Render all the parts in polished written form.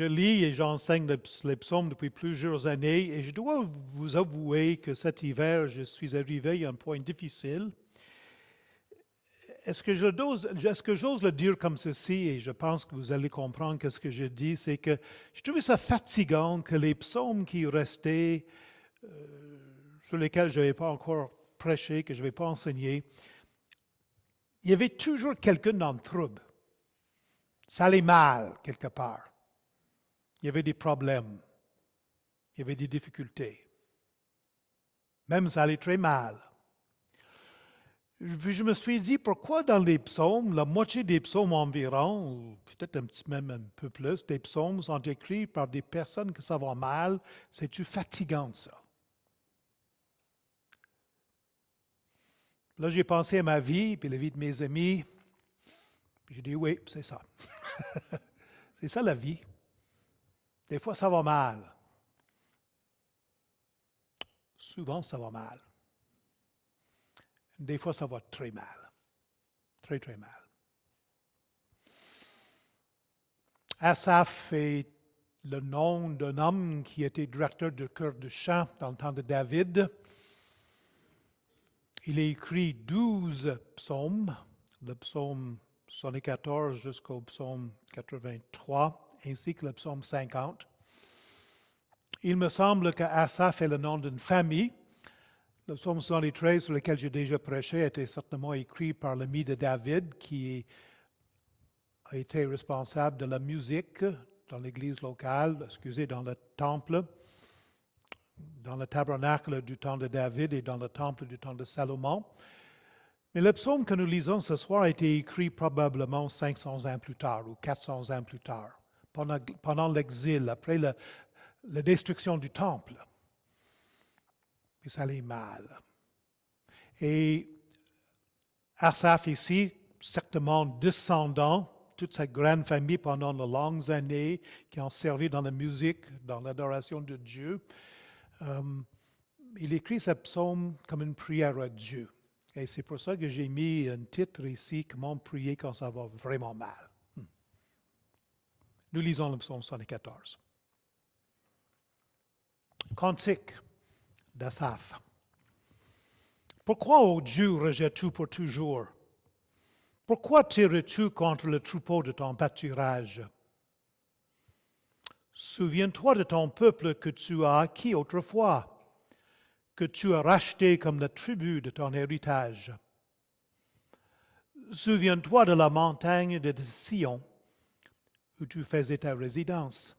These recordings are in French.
lis et j'enseigne les psaumes depuis plusieurs années et je dois vous avouer que cet hiver, je suis arrivé à un point difficile. Est-ce que j'ose le dire comme ceci, et je pense que vous allez comprendre ce que je dis, c'est que je trouvais ça fatigant que les psaumes qui restaient, sur lesquels je n'avais pas encore prêché, que je n'avais pas enseigné, il y avait toujours quelqu'un dans le trouble. Ça allait mal quelque part. Il y avait des problèmes. Il y avait des difficultés. Même ça allait très mal. Puis je me suis dit, pourquoi dans les psaumes, la moitié des psaumes environ, ou peut-être même un peu plus, des psaumes sont écrits par des personnes que ça va mal, c'est-tu fatigant ça? Là, j'ai pensé à ma vie, puis la vie de mes amis, puis j'ai dit, oui, c'est ça. C'est ça la vie. Des fois, ça va mal. Souvent, ça va mal. Des fois, ça va très mal. Très, très mal. Asaph est le nom d'un homme qui était directeur de chœur de chant dans le temps de David. Il a écrit 12 psaumes, le psaume 74 jusqu'au psaume 83, ainsi que le psaume 50. Il me semble qu'Asaph est le nom d'une famille. Le psaume 73, sur lequel j'ai déjà prêché, a été certainement écrit par l'ami de David, qui a été responsable de la musique dans l'église locale, dans le temple, dans le tabernacle du temps de David et dans le temple du temps de Salomon. Mais le psaume que nous lisons ce soir a été écrit probablement 500 ans plus tard ou 400 ans plus tard, pendant l'exil, après la destruction du temple. Puis ça allait mal. Et Asaph ici, certainement descendant, toute cette grande famille pendant de longues années, qui ont servi dans la musique, dans l'adoration de Dieu, il écrit ce psaume comme une prière à Dieu. Et c'est pour ça que j'ai mis un titre ici, Comment prier quand ça va vraiment mal. Nous lisons le psaume 74. Cantique d'Asaph. Pourquoi, ô Dieu, rejettes-tu pour toujours? Pourquoi tires-tu contre le troupeau de ton pâturage? Souviens-toi de ton peuple que tu as acquis autrefois, que tu as racheté comme le tribut de ton héritage. Souviens-toi de la montagne de Sion, où tu faisais ta résidence.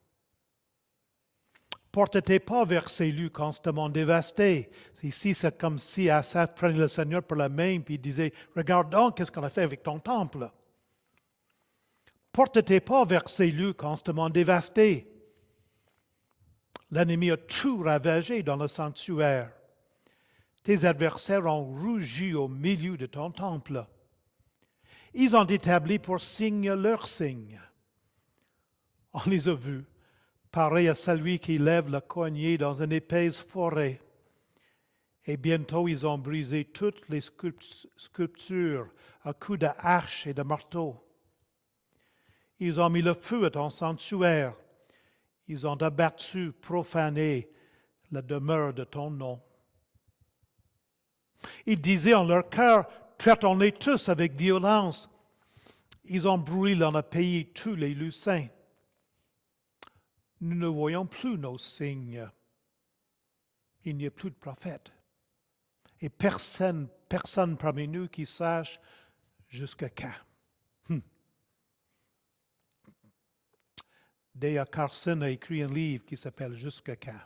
Porte tes pas vers ces lieux constamment dévastés. Ici, c'est comme si Asaph prenait le Seigneur par la main et disait, regarde donc, qu'est-ce qu'on a fait avec ton temple. Porte tes pas vers ces lieux constamment dévastés. L'ennemi a tout ravagé dans le sanctuaire. Tes adversaires ont rougi au milieu de ton temple. Ils ont établi pour signe leur signe. On les a vus, pareils à celui qui lève la cognée dans une épaisse forêt. Et bientôt, ils ont brisé toutes les sculptures à coups de hache et de marteau. Ils ont mis le feu à ton sanctuaire. Ils ont abattu, profané la demeure de ton nom. Ils disaient en leur cœur, traitons-les tous avec violence. Ils ont brûlé dans le pays tous les lieux saints. Nous ne voyons plus nos signes. Il n'y a plus de prophètes. Et personne parmi nous qui sache jusqu'à quand. D.A. Carson a écrit un livre qui s'appelle Jusqu'à quand?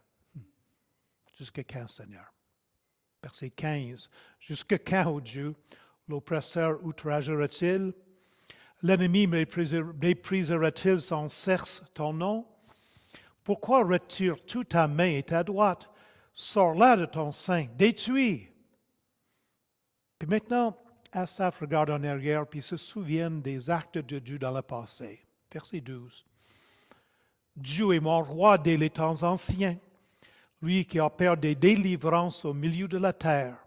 Jusqu'à quand, Seigneur? Verset 15. Jusqu'à quand, ô Dieu, l'oppresseur outragera-t-il? L'ennemi méprisera-t-il sans cesse ton nom? Pourquoi retires-tu ta main et ta droite? Sors-la de ton sein, détruis. Puis maintenant, Asaph regarde en arrière puis se souvient des actes de Dieu dans le passé. Verset 12. Dieu est mon roi dès les temps anciens, lui qui opère des délivrances au milieu de la terre.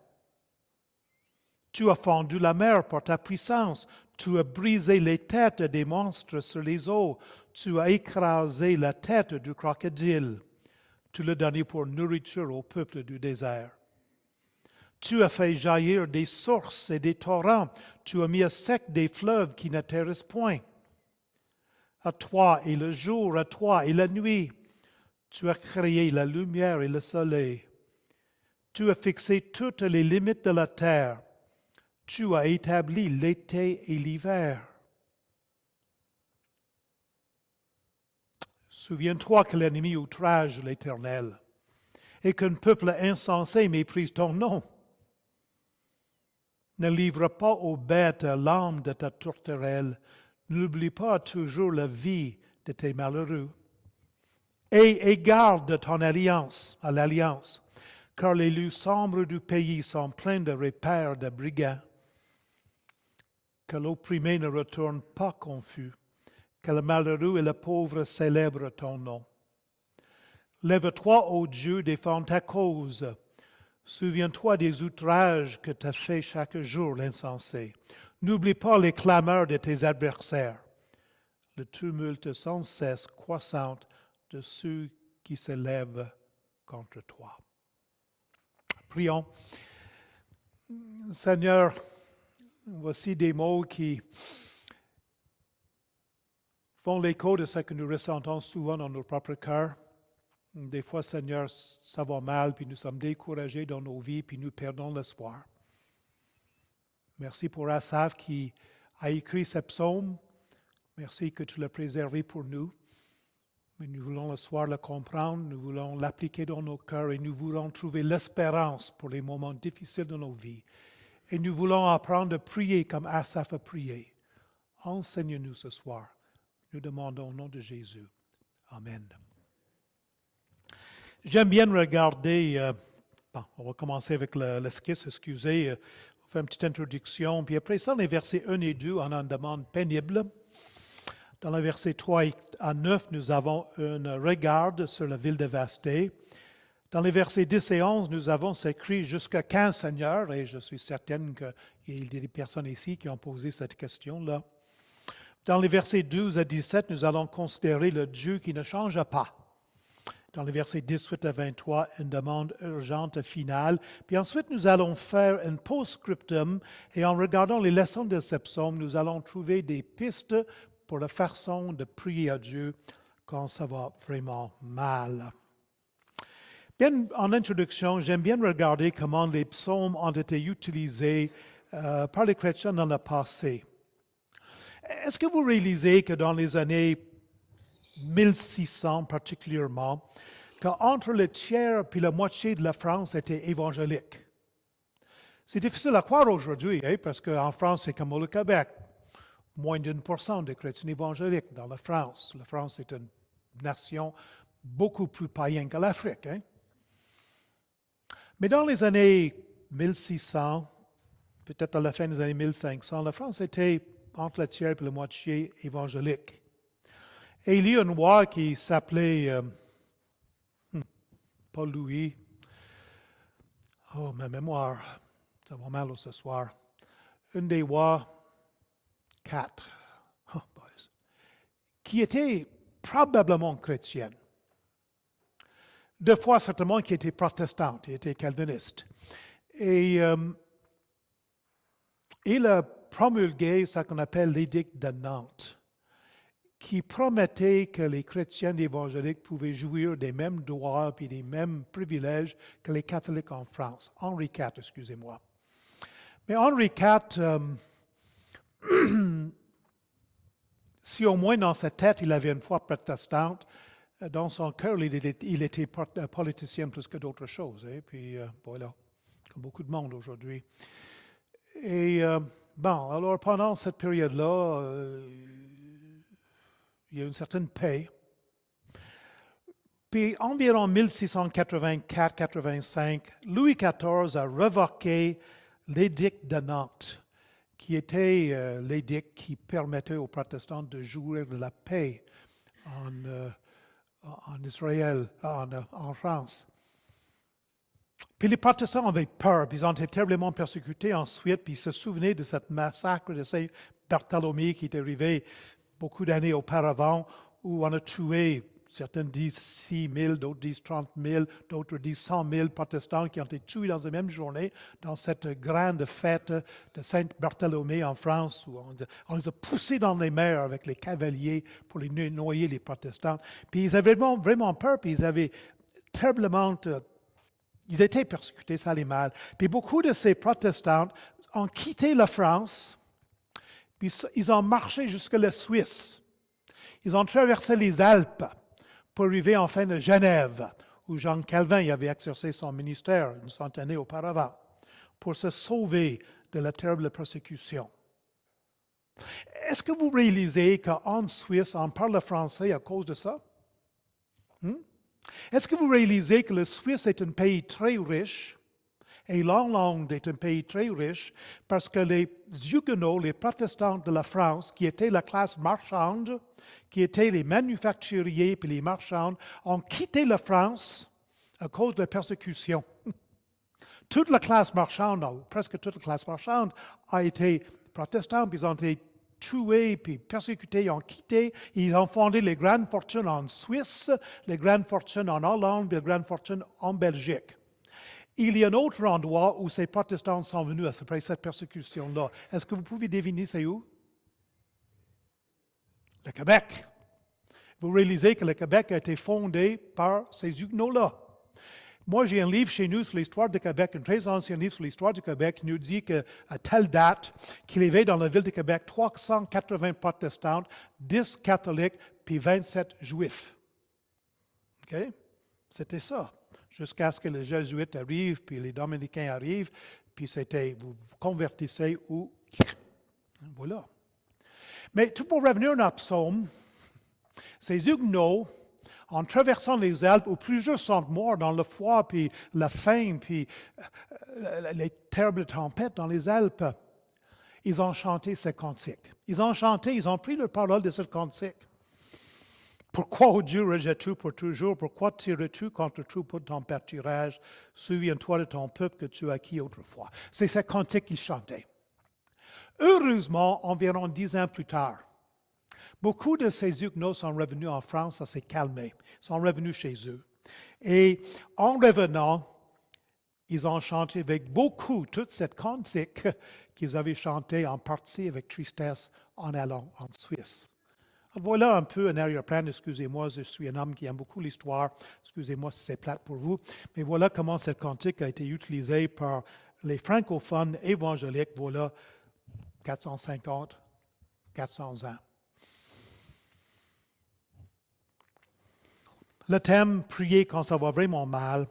Tu as fendu la mer par ta puissance, tu as brisé les têtes des monstres sur les eaux, tu as écrasé la tête du crocodile. Tu l'as donné pour nourriture au peuple du désert. Tu as fait jaillir des sources et des torrents. Tu as mis à sec des fleuves qui n'atterrissent point. À toi est le jour, à toi est la nuit. Tu as créé la lumière et le soleil. Tu as fixé toutes les limites de la terre. Tu as établi l'été et l'hiver. Souviens-toi que l'ennemi outrage l'Éternel et qu'un peuple insensé méprise ton nom. Ne livre pas aux bêtes l'âme de ta tourterelle. N'oublie pas toujours la vie de tes malheureux. Et garde ton alliance à l'alliance, car les lieux sombres du pays sont pleins de repères de brigands. Que l'opprimé ne retourne pas confus, que le malheureux et le pauvre célèbrent ton nom. Lève-toi, ô Dieu, défends ta cause. Souviens-toi des outrages que t'a fait chaque jour l'insensé. N'oublie pas les clameurs de tes adversaires, le tumulte sans cesse croissant de ceux qui se lèvent contre toi. Prions. Seigneur, voici des mots qui font l'écho de ce que nous ressentons souvent dans nos propres cœurs. Des fois, Seigneur, ça va mal, puis nous sommes découragés dans nos vies, puis nous perdons l'espoir. Merci pour Asaph qui a écrit ce psaume. Merci que tu l'as préservé pour nous. Mais nous voulons le soir le comprendre, nous voulons l'appliquer dans nos cœurs et nous voulons trouver l'espérance pour les moments difficiles de nos vies. Et nous voulons apprendre à prier comme Asaph a prié. Enseigne-nous ce soir. Nous demandons au nom de Jésus. Amen. J'aime bien regarder, on va commencer avec l'esquisse, excusez, on va faire une petite introduction, puis après ça, les versets 1 et 2, on a une demande pénible. Dans les versets 3 à 9, nous avons un regard sur la ville dévastée. Dans les versets 10 et 11, nous avons ce cri jusqu'à 15 Seigneur, et je suis certaine qu'il y a des personnes ici qui ont posé cette question-là. Dans les versets 12 à 17, nous allons considérer le Dieu qui ne change pas. Dans les versets 18 à 23, une demande urgente finale. Puis ensuite, nous allons faire un post-scriptum et en regardant les leçons de ce psaume, nous allons trouver des pistes pour la façon de prier à Dieu quand ça va vraiment mal. Bien, en introduction, j'aime bien regarder comment les psaumes ont été utilisés par les chrétiens dans le passé. Est-ce que vous réalisez que dans les années 1600 particulièrement, qu'entre le tiers et la moitié de la France était évangélique? C'est difficile à croire aujourd'hui, parce qu'en France, c'est comme au Québec. Moins d'1% de chrétiens évangéliques dans la France. La France est une nation beaucoup plus païenne que l'Afrique. Mais dans les années 1600, peut-être à la fin des années 1500, la France était entre le tiers et la moitié évangélique. Et il y a un roi qui s'appelait Paul Louis. Oh, ma mémoire, ça va mal ce soir. Un des rois 4, qui était probablement chrétien. Deux fois certainement qui était protestant, il était calviniste. Et il a promulgué ce qu'on appelle l'édicte de Nantes, qui promettait que les chrétiens évangéliques pouvaient jouir des mêmes droits et des mêmes privilèges que les catholiques en France. Henri IV, excusez-moi. Mais Henri IV, si au moins dans sa tête il avait une foi protestante, dans son cœur il était politicien plus que d'autres choses. Puis voilà, comme beaucoup de monde aujourd'hui. Et alors pendant cette période-là, il y a une certaine paix. Puis environ 1684-85, Louis XIV a révoqué l'édicte de Nantes, qui était l'édicte qui permettait aux protestants de jouir de la paix en Israël, en France. Puis les protestants avaient peur, puis ils ont été terriblement persécutés ensuite, puis ils se souvenaient de ce massacre de Saint Barthélemy qui est arrivé beaucoup d'années auparavant, où on a tué, certains disent 6 000, d'autres disent 30 000, d'autres disent 100 000 protestants qui ont été tués dans la même journée dans cette grande fête de Saint-Barthélemy en France, où on les a poussés dans les mers avec les cavaliers pour les noyer, les protestants. Puis ils avaient vraiment, vraiment peur, puis ils avaient terriblement... ils étaient persécutés, ça allait mal. Puis beaucoup de ces protestants ont quitté la France, puis ils ont marché jusqu'à la Suisse. Ils ont traversé les Alpes pour arriver enfin à Genève, où Jean Calvin y avait exercé son ministère une centaine d'années auparavant, pour se sauver de la terrible persécution. Est-ce que vous réalisez qu'en Suisse, on parle français à cause de ça? Est-ce que vous réalisez que la Suisse est un pays très riche et l'Hollande est un pays très riche parce que les Huguenots, les protestants de la France, qui étaient la classe marchande, qui étaient les manufacturiers puis les marchands, ont quitté la France à cause de la persécution. Toute la classe marchande, ou presque toute la classe marchande, a été protestante, puis ils ont été tués, puis persécutés, ils ont quitté, ils ont fondé les grandes fortunes en Suisse, les grandes fortunes en Hollande, puis les grandes fortunes en Belgique. Il y a un autre endroit où ces protestants sont venus après cette persécution-là. Est-ce que vous pouvez deviner c'est où? Le Québec. Vous réalisez que le Québec a été fondé par ces Huguenots-là. Moi, j'ai un livre chez nous sur l'histoire du Québec, un très ancien livre sur l'histoire du Québec, qui nous dit qu'à telle date, qu'il y avait dans la ville de Québec 380 protestants, 10 catholiques, puis 27 juifs. OK? C'était ça. Jusqu'à ce que les jésuites arrivent, puis les dominicains arrivent, puis c'était, vous convertissez ou... Voilà. Mais tout pour revenir à notre psaume, ces Huguenots, en traversant les Alpes, où plusieurs sont morts dans le froid, puis la faim, puis les terribles tempêtes dans les Alpes, ils ont chanté ces cantiques. Ils ont chanté, ils ont pris la parole de ce cantique. Pourquoi, ô Dieu, rejettes-tu pour toujours? Pourquoi tires-tu contre troupeau de ton pâturage? Souviens-toi de ton peuple que tu as acquis autrefois. C'est ce cantique qu'ils chantaient. Heureusement, environ 10 ans plus tard, beaucoup de ces Huguenots sont revenus en France, ça s'est calmé. Ils sont revenus chez eux. Et en revenant, ils ont chanté avec beaucoup toute cette cantique qu'ils avaient chantée en partie avec tristesse en allant en Suisse. Voilà un peu un arrière-plan, excusez-moi, je suis un homme qui aime beaucoup l'histoire, excusez-moi si c'est plate pour vous, mais voilà comment cette cantique a été utilisée par les francophones évangéliques, voilà 450, 400 ans. Le thème, prier quand ça va vraiment mal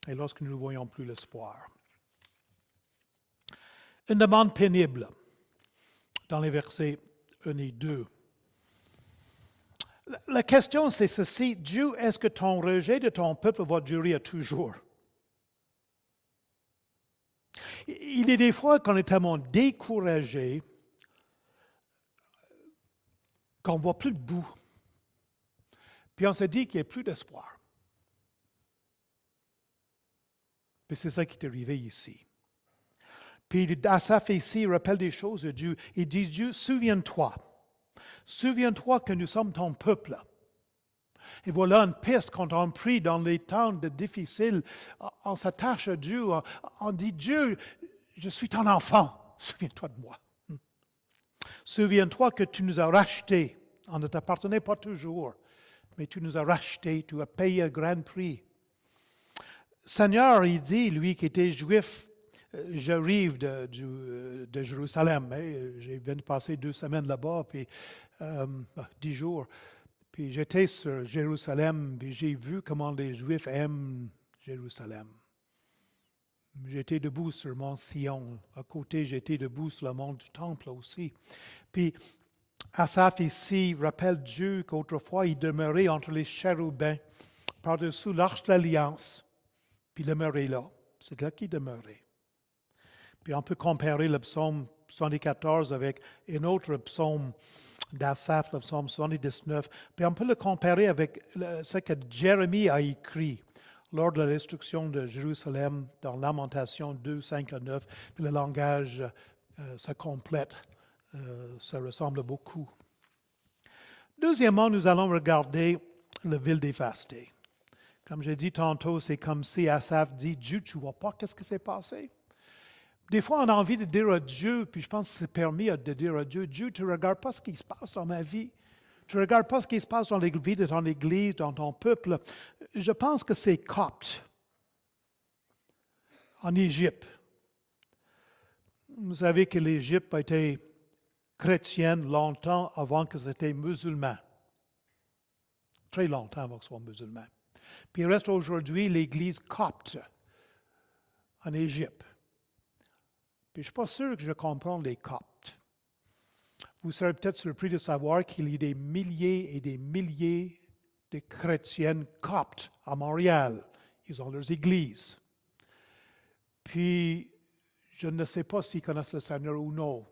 et lorsque nous ne voyons plus l'espoir. Une demande pénible dans les versets 1 et 2. La question, c'est ceci. Dieu, est-ce que ton rejet de ton peuple va durer à toujours? Il y a des fois qu'on est tellement découragé qu'on ne voit plus de bout. Puis on se dit qu'il n'y a plus d'espoir. Puis c'est ça qui est arrivé ici. Puis Asaph ici rappelle des choses de Dieu. Il dit, Dieu, souviens-toi. Souviens-toi que nous sommes ton peuple. Et voilà une piste quand on prie dans les temps difficiles. On s'attache à Dieu. On dit, Dieu, je suis ton enfant. Souviens-toi de moi. Souviens-toi que tu nous as rachetés. On ne t'appartenait pas toujours, mais tu nous as rachetés. Tu as payé un grand prix. Seigneur, il dit, lui qui était juif, j'arrive de Jérusalem. J'ai viens de passer 2 semaines là-bas, puis 10 jours. Puis j'étais sur Jérusalem, puis j'ai vu comment les Juifs aiment Jérusalem. J'étais debout sur Mont Sion. À côté, j'étais debout sur le mont du Temple aussi. Puis Asaph ici rappelle Dieu qu'autrefois, il demeurait entre les chérubins, par-dessous l'Arche de l'Alliance. Puis il demeurait là. C'est là qu'il demeurait. Puis on peut comparer le psaume 74 avec un autre psaume d'Asaph, le psaume 79. Puis on peut le comparer avec ce que Jérémie a écrit lors de la destruction de Jérusalem dans Lamentation 2, 5 à 9. Puis le langage se complète, ça ressemble beaucoup. Deuxièmement, nous allons regarder la ville dévastée. Comme j'ai dit tantôt, c'est comme si Asaph dit, Dieu, tu ne vois pas qu'est-ce qui s'est passé? Des fois, on a envie de dire à Dieu, puis je pense que c'est permis de dire à Dieu, Dieu, tu ne regardes pas ce qui se passe dans ma vie. Tu ne regardes pas ce qui se passe dans la vie de ton Église, dans ton peuple. Je pense que c'est Copte en Égypte. Vous savez que l'Égypte a été chrétienne longtemps avant que c'était musulman. Très longtemps avant que ce soit musulman. Puis il reste aujourd'hui l'Église copte en Égypte. Puis je ne suis pas sûr que je comprends les coptes. Vous serez peut-être surpris de savoir qu'il y a des milliers et des milliers de chrétiennes coptes à Montréal. Ils ont leurs églises. Puis, je ne sais pas s'ils connaissent le Seigneur ou non.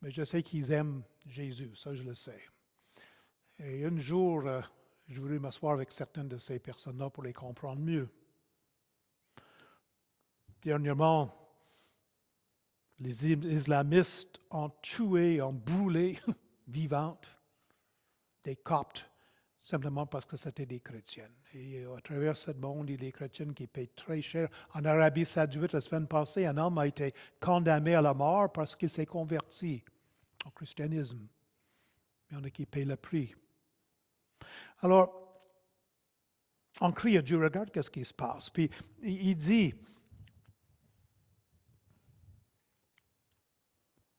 Mais je sais qu'ils aiment Jésus, ça je le sais. Et un jour, je voulais m'asseoir avec certaines de ces personnes-là pour les comprendre mieux. Dernièrement, les islamistes ont tué, ont brûlé vivantes des Coptes, simplement parce que c'était des chrétiennes. Et à travers ce monde, il y a des chrétiennes qui payent très cher. En Arabie Saoudite, la semaine passée, un homme a été condamné à la mort parce qu'il s'est converti au christianisme. Il y en a qui payent le prix. Alors, on crie à Dieu, regarde qu'est-ce qui se passe. Puis il dit,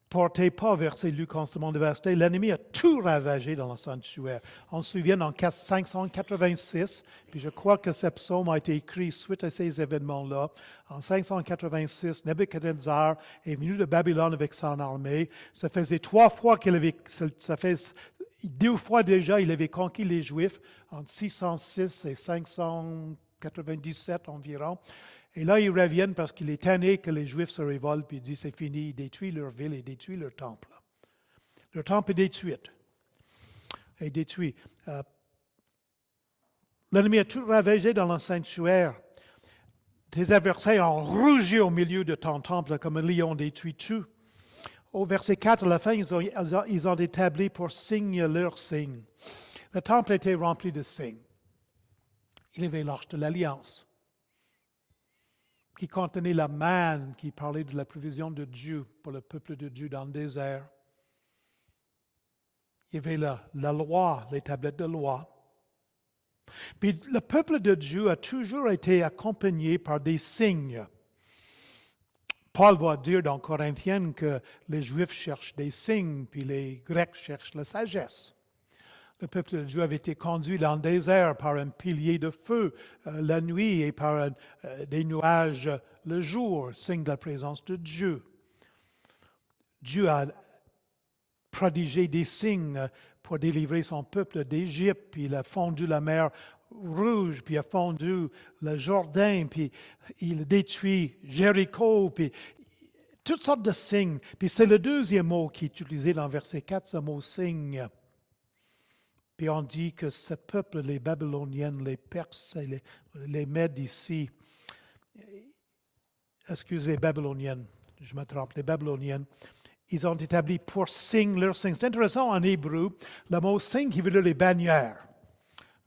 portez pas vers ces lieux constamment dévastés. L'ennemi a tout ravagé dans le sanctuaire. On se souvient en 586, puis je crois que ce psaume a été écrit suite à ces événements-là. En 586, Nebuchadnezzar est venu de Babylone avec son armée. Ça faisait 3 fois qu'il avait, ça fait 2 fois déjà, il avait conquis les Juifs, entre 606 et 597 environ. Et là, ils reviennent parce qu'il est tanné que les Juifs se révoltent, puis il dit, c'est fini, il détruit leur ville et détruit leur temple. Leur temple est détruit. Est détruit. L'ennemi a tout ravagé dans le sanctuaire. Tes adversaires ont rugi au milieu de ton temple comme un lion détruit tout. Au verset 4, à la fin, ils ont établi pour signe leur signe. Le temple était rempli de signes. Il y avait l'Arche de l'Alliance, qui contenait la manne, qui parlait de la provision de Dieu pour le peuple de Dieu dans le désert. Il y avait la loi, les tablettes de loi. Puis le peuple de Dieu a toujours été accompagné par des signes. Paul va dire dans Corinthiens que les Juifs cherchent des signes, puis les Grecs cherchent la sagesse. Le peuple de Dieu avait été conduit dans le désert par un pilier de feu la nuit et par des nuages le jour, signe de la présence de Dieu. Dieu a prodigé des signes pour délivrer son peuple d'Égypte, puis il a fondu la mer Rouge, puis il a fondu le Jourdain, puis il a détruit Jéricho, puis toutes sortes de signes. Puis c'est le deuxième mot qui est utilisé dans verset 4, ce mot signe. Puis on dit que ce peuple, les Babyloniennes, les Perses, les Mèdes ici, les Babyloniennes, je me trompe, les Babyloniennes, ils ont établi pour signe leur signe. C'est intéressant en hébreu, le mot signe qui veut dire les bannières.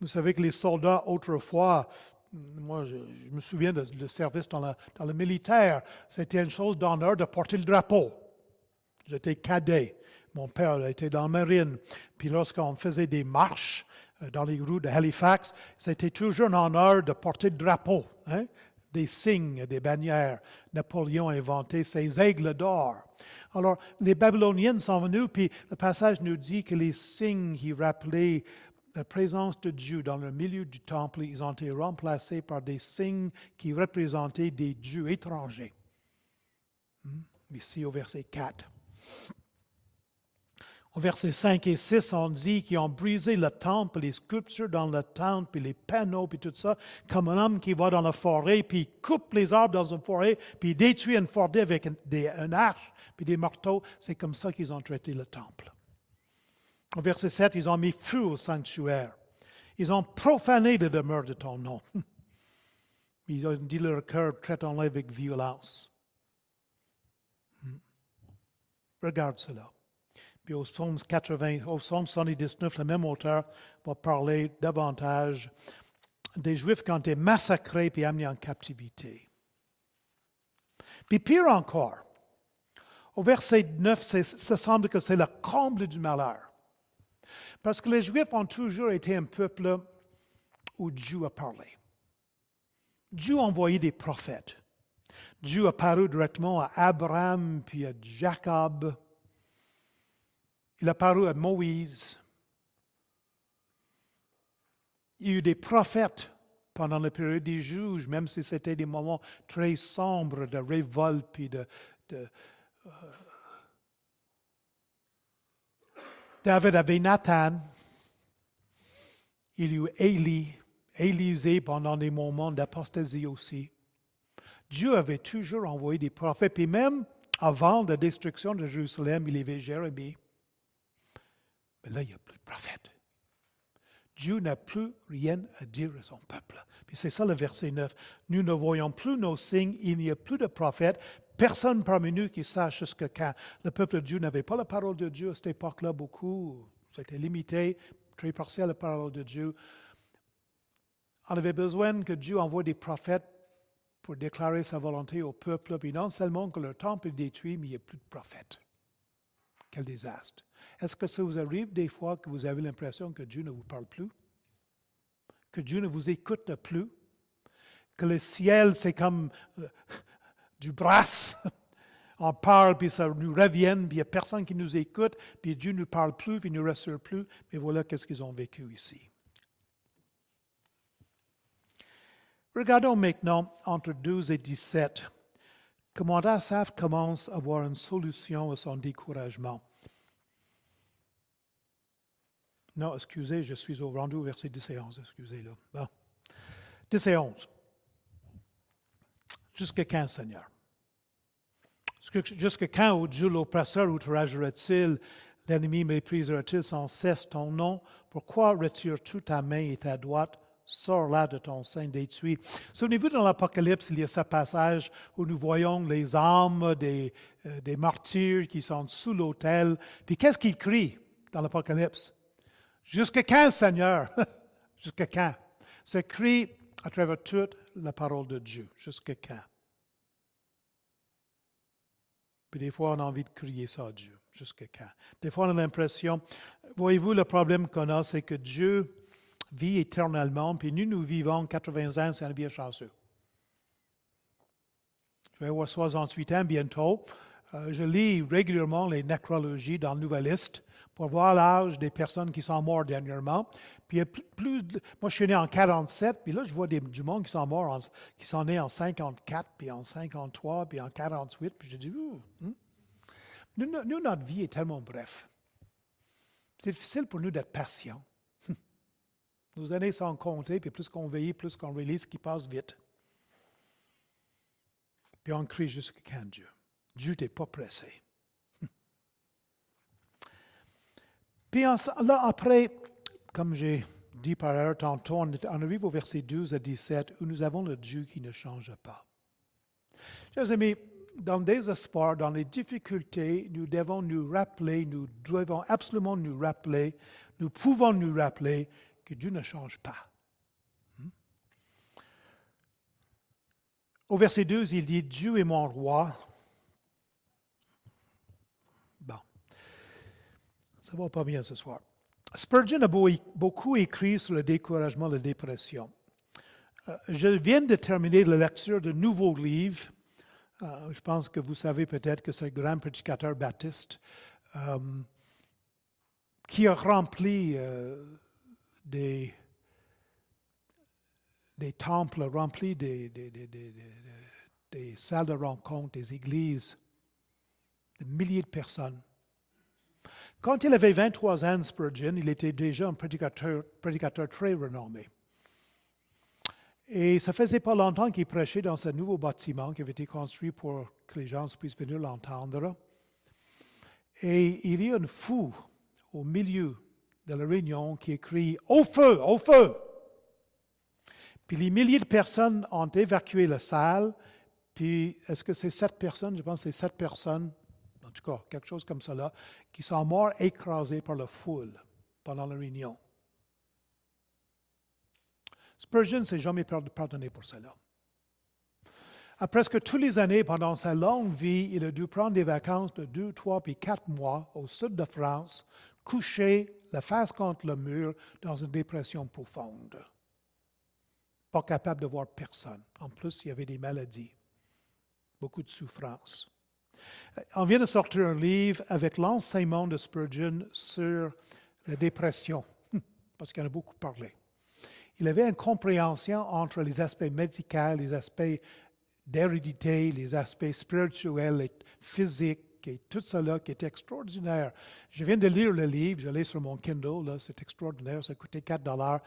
Vous savez que les soldats autrefois, moi je me souviens de service dans le militaire, c'était une chose d'honneur de porter le drapeau. J'étais cadet. Mon père était dans la marine. Puis lorsqu'on faisait des marches dans les rues de Halifax, c'était toujours un honneur de porter le drapeau, hein? Des signes, des bannières. Napoléon a inventé ces aigles d'or. Alors, les Babyloniens sont venus, puis le passage nous dit que les signes qui rappelaient la présence de Dieu dans le milieu du temple, ils ont été remplacés par des signes qui représentaient des dieux étrangers. Ici au verset 4. Au verset 5 et 6, on dit qu'ils ont brisé le temple, les sculptures dans le temple, puis les panneaux, puis tout ça, comme un homme qui va dans la forêt, puis il coupe les arbres dans une forêt, puis il détruit une forêt avec une hache, puis des marteaux. C'est comme ça qu'ils ont traité le temple. Au verset 7, ils ont mis feu au sanctuaire. Ils ont profané la demeure de ton nom. Ils ont dit leur cœur, traitons-le avec violence. Regarde cela. Puis au psaume 79, le même auteur va parler davantage des Juifs qui ont été massacrés puis amenés en captivité. Puis pire encore, au verset 9, ça semble que c'est le comble du malheur. Parce que les Juifs ont toujours été un peuple où Dieu a parlé. Dieu a envoyé des prophètes. Dieu a paru directement à Abraham puis à Jacob. Il a paru à Moïse. Il y a eu des prophètes pendant la période des juges, même si c'était des moments très sombres de révolte puis David avait Nathan. Il y a eu Élisée pendant des moments d'apostasie aussi. Dieu avait toujours envoyé des prophètes, puis même avant la destruction de Jérusalem, il y avait Jérémie. Mais là, il n'y a plus de prophètes. Dieu n'a plus rien à dire à son peuple. Puis c'est ça le verset 9. Nous ne voyons plus nos signes, il n'y a plus de prophètes. Personne parmi nous qui sache jusqu'à quand. Le peuple de Dieu n'avait pas la parole de Dieu à cette époque-là beaucoup. C'était limité, très partiel la parole de Dieu. On avait besoin que Dieu envoie des prophètes pour déclarer sa volonté au peuple. Puis non seulement que leur temple est détruit, mais il n'y a plus de prophètes. Quel désastre. Est-ce que ça vous arrive des fois que vous avez l'impression que Dieu ne vous parle plus? Que Dieu ne vous écoute plus? Que le ciel, c'est comme du brass. On parle, puis ça nous revient, puis il n'y a personne qui nous écoute, puis Dieu ne nous parle plus, puis il ne nous rassure plus. Mais voilà qu'est-ce qu'ils ont vécu ici. Regardons maintenant entre 12 et 17 comment Asaph commence à avoir une solution à son découragement. Non, excusez, je suis rendu au verset 10 et 11, excusez-le. Bon. 10 et 11. Jusqu'à quand, Seigneur? Jusqu'à quand, ô Dieu, l'oppresseur outragera-t-il, l'ennemi méprisera-t-il sans cesse ton nom? Pourquoi retires-tu ta main et ta droite? Sors-la de ton sein détruit. Souvenez-vous, dans l'Apocalypse, il y a ce passage où nous voyons les âmes des martyrs qui sont sous l'autel. Puis qu'est-ce qu'ils crient dans l'Apocalypse? Jusqu'à quand, Seigneur? Jusqu'à quand? Ce cri à travers toute la parole de Dieu. Jusqu'à quand? Puis des fois, on a envie de crier ça à Dieu. Jusqu'à quand? Des fois, on a l'impression, voyez-vous, le problème qu'on a, c'est que Dieu vit éternellement, puis nous vivons 80 ans, c'est un bien chanceux. Je vais avoir 68 ans bientôt. Je lis régulièrement les nécrologies dans le Nouvelliste pour voir l'âge des personnes qui sont mortes dernièrement. Puis il y a moi, je suis né en 47, puis là, je vois du monde qui sont morts, qui sont nés en 54, puis en 53, puis en 48, puis je dis, nous, notre vie est tellement bref. C'est difficile pour nous d'être patients. Nos années sont comptées, puis plus qu'on vieillit, plus qu'on réalise ce qui passe vite. Puis on crie jusqu'à quand, Dieu? Dieu n'est pas pressé. Puis là, après, comme j'ai dit par ailleurs tantôt, on arrive au verset 12 à 17, où nous avons le Dieu qui ne change pas. Chers amis, dans le désespoir, dans les difficultés, nous devons nous rappeler, nous devons absolument nous rappeler, nous pouvons nous rappeler que Dieu ne change pas. Au verset 12, il dit, Dieu est mon roi. Bon, ça ne va pas bien ce soir. Spurgeon a beaucoup écrit sur le découragement et la dépression. Je viens de terminer la lecture de nouveaux livres. Je pense que vous savez peut-être que c'est un grand prédicateur baptiste qui a rempli des temples, remplis des salles de rencontre, des églises, de milliers de personnes. Quand il avait 23 ans, Spurgeon, il était déjà un prédicateur très renommé. Et ça faisait pas longtemps qu'il prêchait dans ce nouveau bâtiment qui avait été construit pour que les gens puissent venir l'entendre. Et il y a un fou au milieu de la réunion qui crie « Au feu! Au feu! » Puis les milliers de personnes ont évacué la salle. Puis, est-ce que c'est 7 personnes? Je pense que c'est 7 personnes, tout cas, quelque chose comme ça là, qui sont morts écrasés par la foule pendant la réunion. Spurgeon ne s'est jamais pardonné pour cela. À presque toutes les années, pendant sa longue vie, il a dû prendre des vacances de 2, 3 puis 4 mois au sud de France, couché, la face contre le mur, dans une dépression profonde. Pas capable de voir personne. En plus, il y avait des maladies, beaucoup de souffrance. On vient de sortir un livre avec l'enseignement de Spurgeon sur la dépression, parce qu'il en a beaucoup parlé. Il avait une compréhension entre les aspects médicaux, les aspects d'hérédité, les aspects spirituels et physiques et tout cela qui est extraordinaire. Je viens de lire le livre, je l'ai sur mon Kindle, là, c'est extraordinaire, ça a coûté 4 $.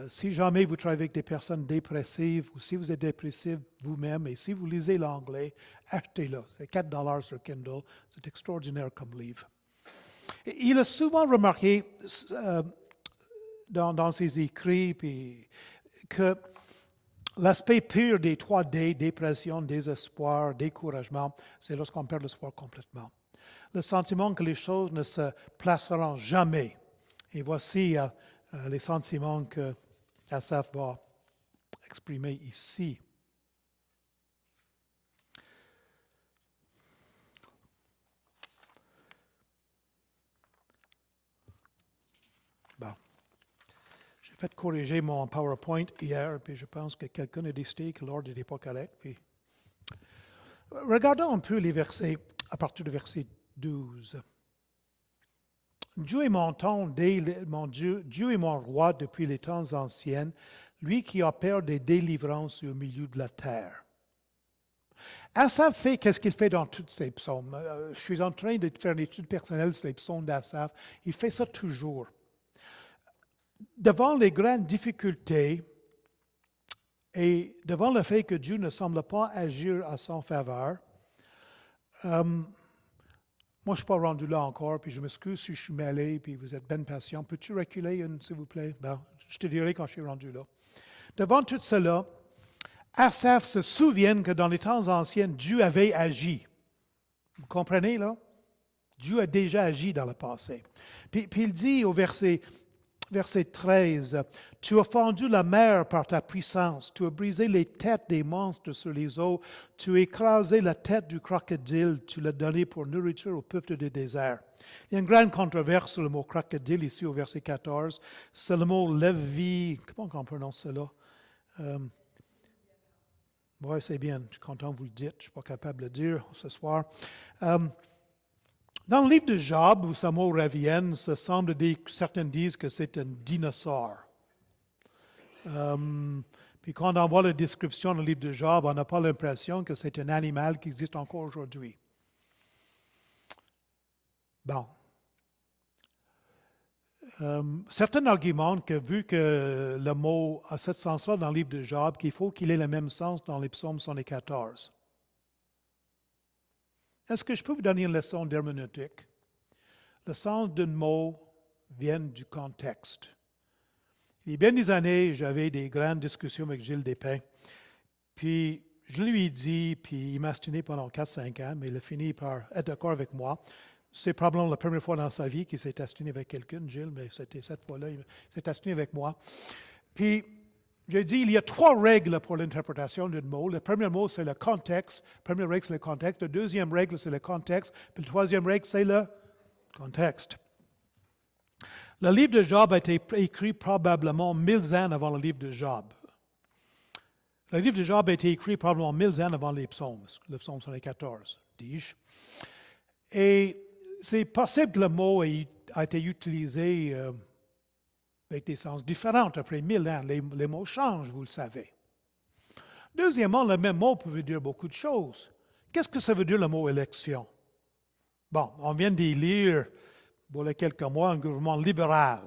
Si jamais vous travaillez avec des personnes dépressives ou si vous êtes dépressif vous-même et si vous lisez l'anglais, achetez-le. C'est 4 $ sur Kindle, c'est extraordinaire comme livre. Et il a souvent remarqué dans ses écrits puis, que l'aspect pur des 3D, dépression, désespoir, découragement, c'est lorsqu'on perd l'espoir complètement. Le sentiment que les choses ne se placeront jamais. Et voici les sentiments que Asaph va exprimer ici. Bon. J'ai fait corriger mon PowerPoint hier, puis je pense que quelqu'un a décidé que l'ordre n'était pas correct. Puis... Regardons un peu les versets, à partir du verset 12. Dieu est mon ton, mon Dieu, Dieu est mon roi depuis les temps anciens, lui qui opère des délivrances au milieu de la terre. Asaph fait qu'est-ce qu'il fait dans tous ses psaumes. Je suis en train de faire une étude personnelle sur les psaumes d'Asaph. Il fait ça toujours. Devant les grandes difficultés et devant le fait que Dieu ne semble pas agir à son faveur, moi, je ne suis pas rendu là encore, puis je m'excuse si je suis mêlé, puis vous êtes bien patient. Peux-tu reculer, s'il vous plaît? Ben, je te dirai quand je suis rendu là. Devant tout cela, Asaph se souvient que dans les temps anciens, Dieu avait agi. Vous comprenez, là? Dieu a déjà agi dans le passé. Puis il dit au verset 13, « Tu as fendu la mer par ta puissance, tu as brisé les têtes des monstres sur les eaux, tu as écrasé la tête du crocodile, tu l'as donné pour nourriture au peuple du désert. » Il y a une grande controverse sur le mot crocodile ici au verset 14. C'est le mot levi, comment on prononce cela? Oui, c'est bien, je suis content que vous le dites, je ne suis pas capable de le dire ce soir. Dans le livre de Job, où ce mot revient, certains disent que c'est un dinosaure. Puis quand on voit la description dans le livre de Job, on n'a pas l'impression que c'est un animal qui existe encore aujourd'hui. Bon. Certains argumentent que vu que le mot a ce sens-là dans le livre de Job, qu'il faut qu'il ait le même sens dans les psaumes 74. Est-ce que je peux vous donner une leçon d'herméneutique? Le sens d'un mot vient du contexte. Il y a bien des années, j'avais des grandes discussions avec Gilles Despins. Puis, je lui ai dit, puis il m'a stiné pendant 4-5 ans, mais il a fini par être d'accord avec moi. C'est probablement la première fois dans sa vie qu'il s'est astiné avec quelqu'un, Gilles, mais c'était cette fois-là, il s'est astiné avec moi. Puis, j'ai dit, il y a 3 règles pour l'interprétation d'un mot. Le premier mot, c'est le contexte. La première règle, c'est le contexte. La deuxième règle, c'est le contexte. Puis la troisième règle, c'est le contexte. Le livre de Job a été écrit probablement 1000 ans avant le livre de Job. Le livre de Job a été écrit probablement 1000 ans avant les psaumes, le psaume 114, dis-je. Et c'est possible que le mot a été utilisé avec des sens différents après 1000 ans. Les mots changent, vous le savez. Deuxièmement, le même mot peut dire beaucoup de choses. Qu'est-ce que ça veut dire le mot élection? Bon, on vient d'y lire, il y a quelques mois, un gouvernement libéral.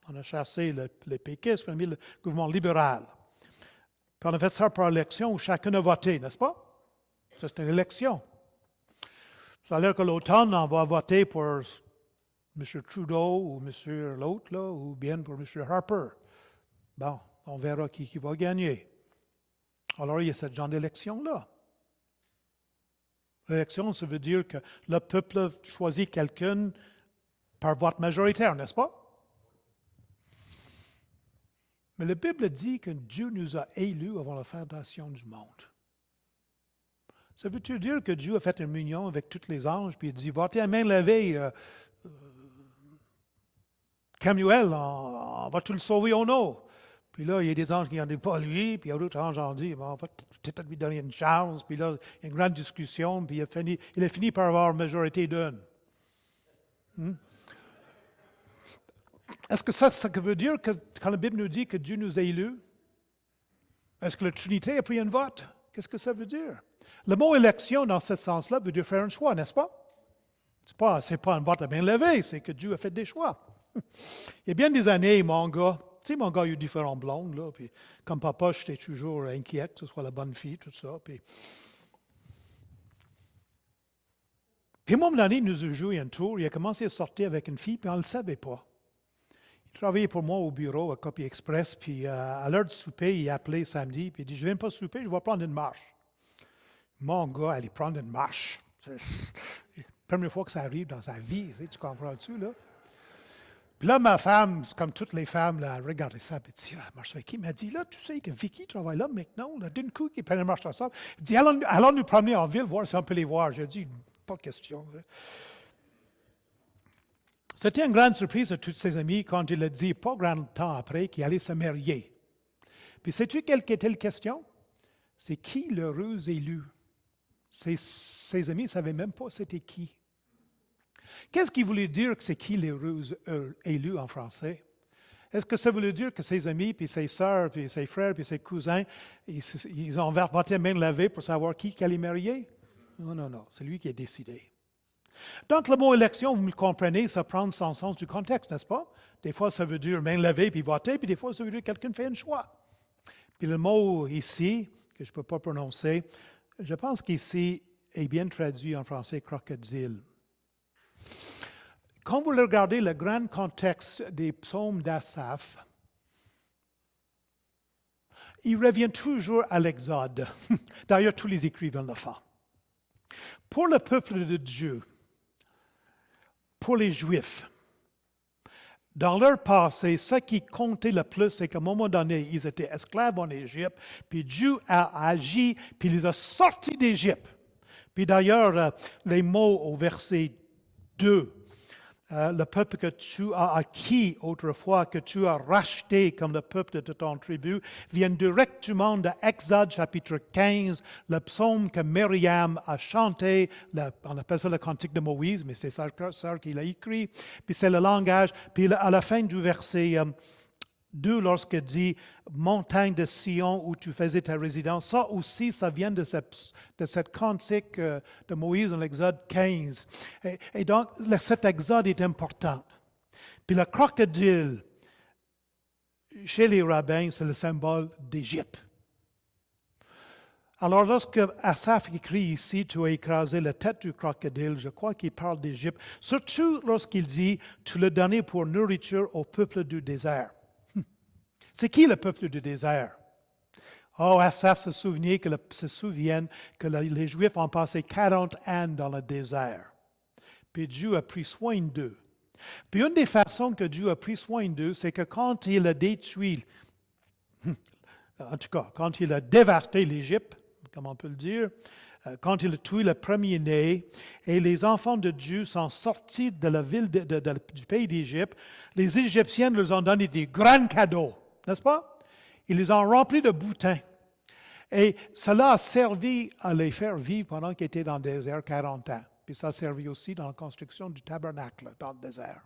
On a chassé les péquistes, on a mis le gouvernement libéral. Puis on a fait ça par élection où chacun a voté, n'est-ce pas? Ça, c'est une élection. Ça a l'air que l'automne, on va voter pour M. Trudeau ou M. l'autre, là, ou bien pour M. Harper. Bon, on verra qui va gagner. Alors, il y a ce genre d'élection-là. L'élection, ça veut dire que le peuple choisit quelqu'un par vote majoritaire, n'est-ce pas? Mais la Bible dit que Dieu nous a élus avant la fondation du monde. Ça veut-tu dire que Dieu a fait une union avec tous les anges, puis il dit, votez à main levée, Samuel, on va tout le sauver au nom. Puis là, il y a des anges qui n'en disent pas lui, puis il y a d'autres anges qui ont dit, bon, on va peut-être lui donner une chance. Puis là, il y a une grande discussion, puis il a fini par avoir une majorité d'une. Est-ce que ça veut dire que quand la Bible nous dit que Dieu nous a élus, est-ce que la Trinité a pris un vote? Qu'est-ce que ça veut dire? Le mot élection, dans ce sens-là, veut dire faire un choix, n'est-ce pas? Ce n'est pas un vote à main levée, c'est que Dieu a fait des choix. Il y a bien des années, mon gars, tu sais, mon gars a eu différents blondes, là, puis comme papa, j'étais toujours inquiet que ce soit la bonne fille, tout ça. Puis à un moment donné, il nous a joué un tour, il a commencé à sortir avec une fille, puis on ne le savait pas. Il travaillait pour moi au bureau à Copy Express, puis à l'heure du souper, il a appelé samedi, puis il dit, je ne viens pas souper, je vais prendre une marche. Mon gars, allait prendre une marche. C'est la première fois que ça arrive dans sa vie, tu comprends-tu, là? Puis là, ma femme, comme toutes les femmes, là, elle regardait ça, puis elle dit, ah, marche avec qui? Elle m'a dit, là, tu sais que Vicky travaille là maintenant, là, d'un coup, qu'ils prennent une marche ensemble. Elle dit, allons nous promener en ville, voir si on peut les voir. J'ai dit, pas de question. C'était une grande surprise à tous ses amis quand il a dit, pas grand temps après, qu'il allait se marier. Puis sais-tu quelle était la question? C'est qui l'heureuse élu? Ses amis ne savaient même pas c'était qui. Qu'est-ce qu'il voulait dire que c'est qui l'heureuse élu en français? Est-ce que ça voulait dire que ses amis, puis ses sœurs, puis ses frères, puis ses cousins, ils ont voté main levée pour savoir qui allait marier? Non, non, non. C'est lui qui a décidé. Donc, le mot élection, vous me comprenez, ça prend son sens du contexte, n'est-ce pas? Des fois, ça veut dire main levée puis voter, puis des fois, ça veut dire que quelqu'un fait un choix. Puis le mot ici, que je ne peux pas prononcer, je pense qu'ici est bien traduit en français crocodile. Quand vous regardez le grand contexte des psaumes d'Asaph, il revient toujours à l'Exode. D'ailleurs, tous les écrivains le font. Pour le peuple de Dieu, pour les Juifs, dans leur passé, ce qui comptait le plus, c'est qu'à un moment donné, ils étaient esclaves en Égypte, puis Dieu a agi, puis il les a sortis d'Égypte. Puis d'ailleurs, les mots au verset 2, le peuple que tu as acquis autrefois, que tu as racheté comme le peuple de ton tribu, vient directement de Exode chapitre 15, le psaume que Myriam a chanté, on appelle ça le cantique de Moïse, mais c'est sa sœur qui l'a écrit, puis c'est le langage, puis à la fin du verset 2, lorsqu'il dit « montagne de Sion où tu faisais ta résidence », ça aussi, ça vient de cette cantique de Moïse dans l'Exode 15. Et donc, cet exode est important. Puis le crocodile, chez les rabbins, c'est le symbole d'Égypte. Alors, lorsque Asaph écrit ici « tu as écrasé la tête du crocodile », je crois qu'il parle d'Égypte, surtout lorsqu'il dit « tu l'as donné pour nourriture au peuple du désert ». C'est qui le peuple du désert? Oh, Asaph se souvient que les Juifs ont passé 40 ans dans le désert. Puis Dieu a pris soin d'eux. Puis une des façons que Dieu a pris soin d'eux, c'est que quand il a détruit, en tout cas, quand il a dévasté l'Égypte, comme on peut le dire, quand il a tué le premier-né, et les enfants de Dieu sont sortis de la ville du pays d'Égypte, les Égyptiens leur ont donné des grands cadeaux. N'est-ce pas? Ils les ont remplis de boutins. Et cela a servi à les faire vivre pendant qu'ils étaient dans le désert 40 ans. Puis ça a servi aussi dans la construction du tabernacle dans le désert.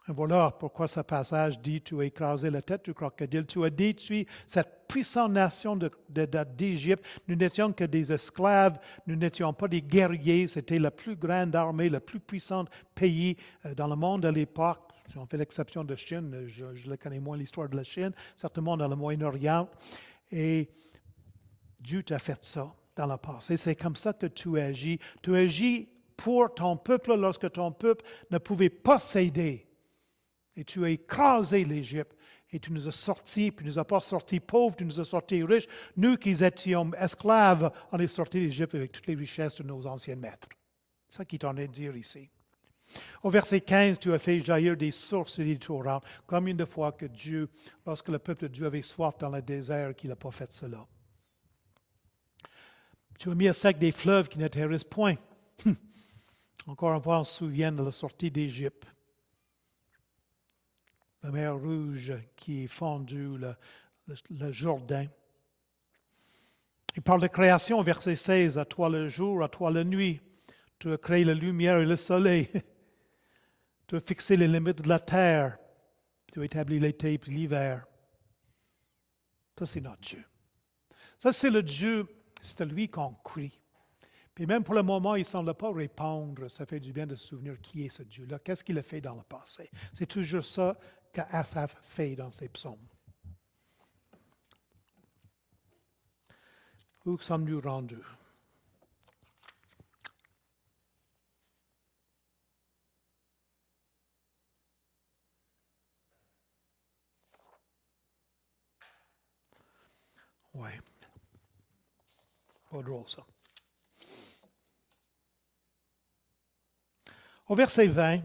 Et voilà pourquoi ce passage dit « Tu as écrasé la tête du crocodile, tu as détruit cette puissante nation d'Égypte. Nous n'étions que des esclaves, nous n'étions pas des guerriers, c'était la plus grande armée, le plus puissant pays dans le monde à l'époque. Si on fait l'exception de Chine, je le connais moins l'histoire de la Chine, certainement dans le Moyen-Orient. Et Dieu t'a fait ça dans le passé. C'est comme ça que tu agis. Tu agis pour ton peuple lorsque ton peuple ne pouvait pas s'aider. Et tu as écrasé l'Égypte. Et tu nous as sortis, puis tu nous as pas sortis pauvres, tu nous as sortis riches. Nous qui étions esclaves, on est sortis d'Égypte avec toutes les richesses de nos anciens maîtres. C'est ça qu'il est en train de dire ici. Au verset 15, tu as fait jaillir des sources et des torrents. Combien de fois que Dieu, lorsque le peuple de Dieu avait soif dans le désert, qu'il n'a pas fait cela? Tu as mis à sec des fleuves qui n'atterrissent point. Encore une fois, on se souvient de la sortie d'Égypte. La mer Rouge qui est fondue, le Jourdain. Il parle de création, verset 16, à toi le jour, à toi la nuit. Tu as créé la lumière et le soleil. Tu as fixé les limites de la terre. Tu as établi l'été et l'hiver. Ça, c'est notre Dieu. Ça, c'est le Dieu, c'est à lui qu'on crie. Puis même pour le moment, il ne semble pas répondre. Ça fait du bien de se souvenir qui est ce Dieu-là. Qu'est-ce qu'il a fait dans le passé? C'est toujours ça qu'Asaph fait dans ses psaumes. Où sommes-nous rendus? Oui. Pas drôle, ça. Au verset 20,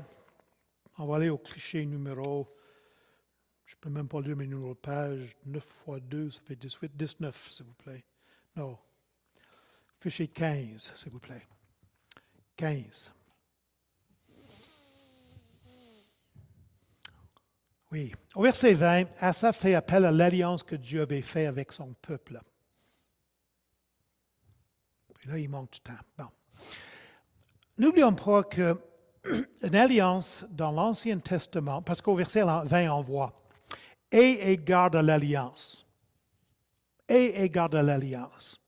on va aller au cliché numéro, je ne peux même pas lire mes numéros de page, 9 fois 2, ça fait 18, 19, s'il vous plaît. Non. Fichier 15, s'il vous plaît. 15. Oui. Au verset 20, Asaph fait appel à l'alliance que Dieu avait faite avec son peuple. Et là, il manque du temps. Bon. N'oublions pas qu'une alliance dans l'Ancien Testament, parce qu'au verset 20, on voit « et garde l'alliance ». Et garde l'alliance.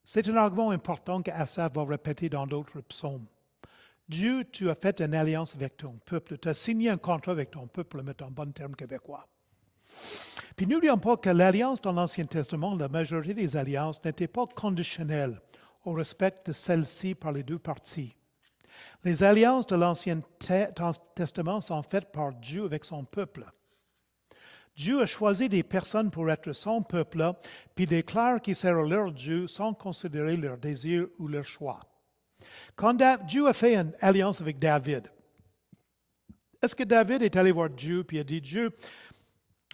C'est un argument important qu'Asaph va répéter dans d'autres psaumes. Dieu, tu as fait une alliance avec ton peuple. Tu as signé un contrat avec ton peuple, pour le mettre en bon terme québécois. Puis n'oublions pas que l'alliance dans l'Ancien Testament, la majorité des alliances n'étaient pas conditionnelles au respect de celle-ci par les deux parties. Les alliances de l'Ancien Testament sont faites par Dieu avec son peuple. Dieu a choisi des personnes pour être son peuple, puis déclare qu'ils seront leur Dieu sans considérer leurs désirs ou leurs choix. Quand Dieu a fait une alliance avec David, est-ce que David est allé voir Dieu puis a dit, Dieu,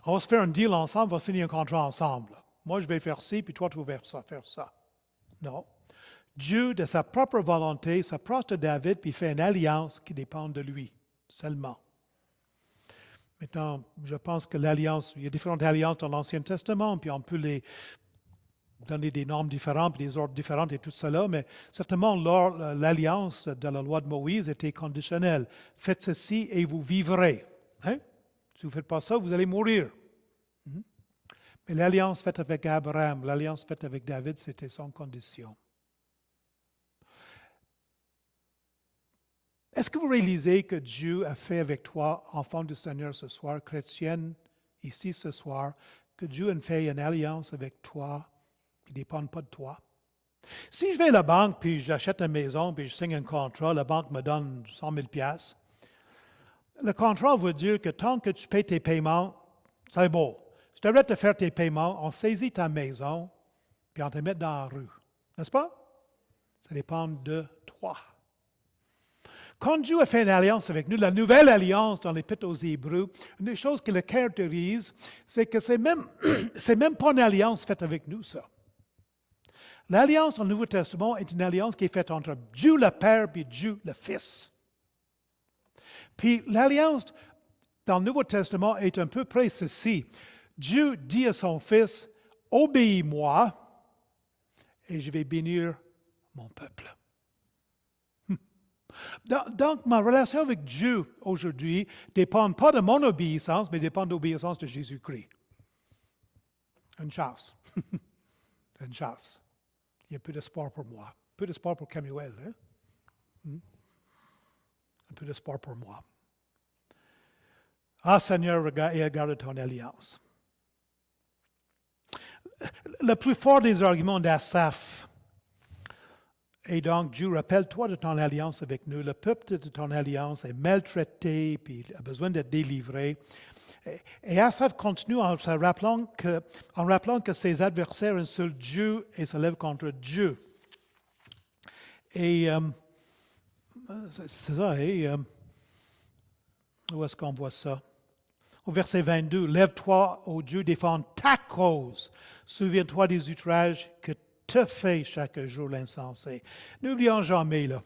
on va se faire un deal ensemble, on va signer un contrat ensemble. Moi, je vais faire ci, puis toi, tu vas faire ça. Non. Dieu, de sa propre volonté, s'approche de David puis fait une alliance qui dépend de lui seulement. Maintenant, je pense que l'alliance, il y a différentes alliances dans l'Ancien Testament, puis on peut les donner des normes différentes, des ordres différents et tout cela, mais certainement l'alliance de la loi de Moïse était conditionnelle. Faites ceci et vous vivrez. Hein? Si vous ne faites pas ça, vous allez mourir. Mais l'alliance faite avec Abraham, l'alliance faite avec David, c'était sans condition. Est-ce que vous réalisez que Dieu a fait avec toi, enfant du Seigneur ce soir, chrétienne, ici ce soir, que Dieu a fait une alliance avec toi qui ne dépend pas de toi? Si je vais à la banque, puis j'achète une maison, puis je signe un contrat, la banque me donne 100 000 $. Le contrat veut dire que tant que tu payes tes paiements, c'est beau. Si tu arrêtes de faire tes paiements, on saisit ta maison, puis on te met dans la rue. N'est-ce pas? Ça dépend de toi. Quand Dieu a fait une alliance avec nous, la nouvelle alliance dans l'Épître aux Hébreux, une des choses qui le caractérise, c'est que c'est même pas une alliance faite avec nous, ça. L'alliance dans le Nouveau Testament est une alliance qui est faite entre Dieu le Père et Dieu le Fils. Puis l'alliance dans le Nouveau Testament est à peu près ceci. Dieu dit à son Fils, « Obéis-moi et je vais bénir mon peuple. » Donc, ma relation avec Dieu aujourd'hui ne dépend pas de mon obéissance, mais dépend de l'obéissance de Jésus-Christ. Une chance. Une chance. Il y a peu d'espoir pour moi. Peu d'espoir pour Camuel. Hein? Un peu d'espoir pour moi. Ah, Seigneur, regarde ton alliance. Le plus fort des arguments d'Asaph, et donc, Dieu, rappelle-toi de ton alliance avec nous. Le peuple de ton alliance est maltraité, puis il a besoin d'être délivré. Et Asaph continue en rappelant que ses adversaires insultent Dieu et se lèvent contre Dieu. Et c'est ça, et où est-ce qu'on voit ça? Au verset 22, « Lève-toi, ô Dieu, défends ta cause. Souviens-toi des outrages que te fait chaque jour l'insensé. » N'oublions jamais, là.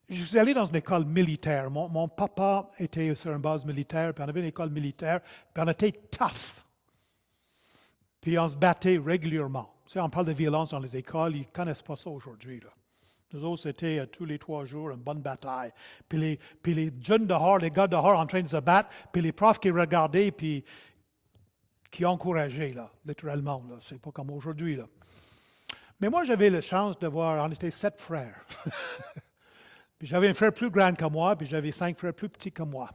Je suis allé dans une école militaire. Mon papa était sur une base militaire, puis on avait une école militaire, puis on était tough. Puis on se battait régulièrement. Tu sais, on parle de violence dans les écoles, ils ne connaissent pas ça aujourd'hui, là. Nous autres, c'était tous les 3 jours une bonne bataille. Puis les jeunes dehors, les gars dehors en train de se battre, puis les profs qui regardaient, puis qui encourageaient, là, littéralement. Là. C'est pas comme aujourd'hui, là. Mais moi, j'avais la chance de voir, on était 7 frères. Puis j'avais un frère plus grand que moi, puis j'avais 5 frères plus petits que moi.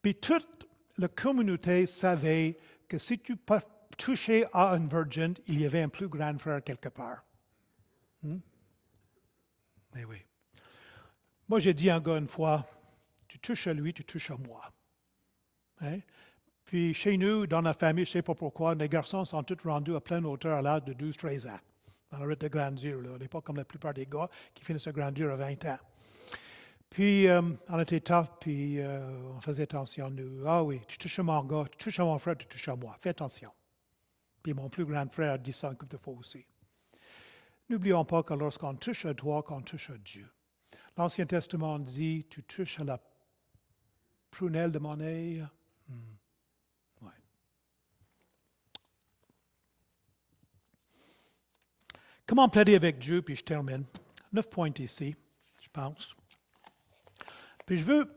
Puis toute la communauté savait que si tu touchais à un virgin, il y avait un plus grand frère quelque part. Eh oui. Moi, j'ai dit à un gars une fois, tu touches à lui, tu touches à moi. Hein? Puis chez nous, dans la famille, je ne sais pas pourquoi, les garçons sont tous rendus à pleine hauteur à l'âge de 12-13 ans. On arrête de grandir, là. On n'est pas comme la plupart des gars qui finissent de grandir à 20 ans. Puis, on était tough, puis on faisait attention, nous. Ah oui, tu touches à mon gars, tu touches à mon frère, tu touches à moi. Fais attention. Puis mon plus grand frère a dit ça une couple de fois aussi. N'oublions pas que lorsqu'on touche à toi, qu'on touche à Dieu. L'Ancien Testament dit, tu touches à la prunelle de mon œil. Ouais. Comment plaider avec Dieu, puis je termine. 9 points ici, je pense. Puis je veux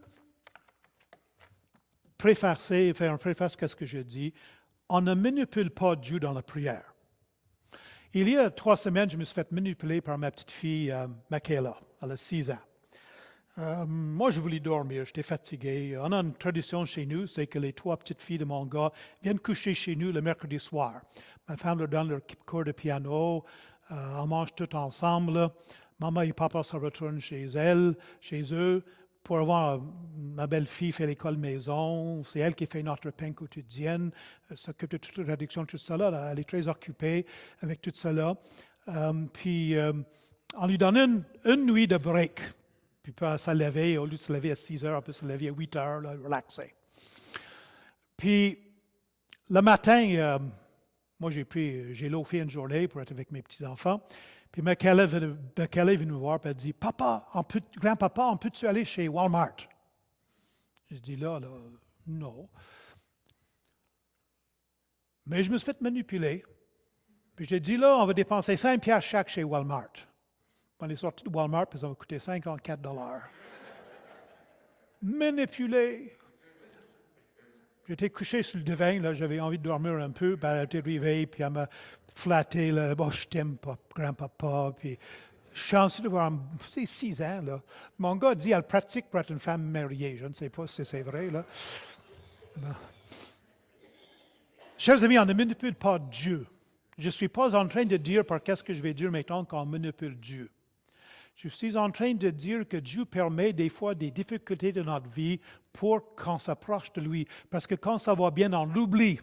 faire un préface à ce que je dis. On ne manipule pas Dieu dans la prière. Il y a 3 semaines, je me suis fait manipuler par ma petite fille, Michaela. Elle a 6 ans. Moi, je voulais dormir, j'étais fatigué. On a une tradition chez nous, c'est que les 3 petites filles de mon gars viennent coucher chez nous le mercredi soir. Ma femme leur donne leur cours de piano, on mange tout ensemble. Maman et papa se retournent chez eux. Pour avoir ma belle-fille fait l'école maison, c'est elle qui fait notre pain quotidienne, s'occupe de toute la rédaction, tout cela. Là, elle est très occupée avec tout cela. Puis, on lui donne une nuit de break. Puis, elle peut se lever, au lieu de se lever à 6 heures, elle peut se lever à 8 heures, là, relaxer. Puis, le matin, moi, j'ai loafé une journée pour être avec mes petits-enfants. Puis Michaela est venue me voir et elle dit, « Papa, grand-papa, on peut-tu aller chez Walmart? » Je dis, là, non. Mais je me suis fait manipuler. Puis j'ai dit, là, on va dépenser 5 piastres chaque chez Walmart. On est sorti de Walmart, puis ça va coûter 54 $. Manipulé. J'étais couché sur le divan, là, j'avais envie de dormir un peu, puis elle était arrivée, puis elle m'a flatté, là, bon, je t'aime pas, grand-papa, puis chanceux de voir, c'est 6 ans, là. Mon gars dit, elle pratique pour être une femme mariée, je ne sais pas si c'est vrai, là. Bon. Chers amis, on ne manipule pas Dieu. Je ne suis pas en train de dire par qu'est-ce que je vais dire maintenant qu'on manipule Dieu. Je suis en train de dire que Dieu permet des fois des difficultés de notre vie pour qu'on s'approche de lui. Parce que quand ça va bien, on l'oublie.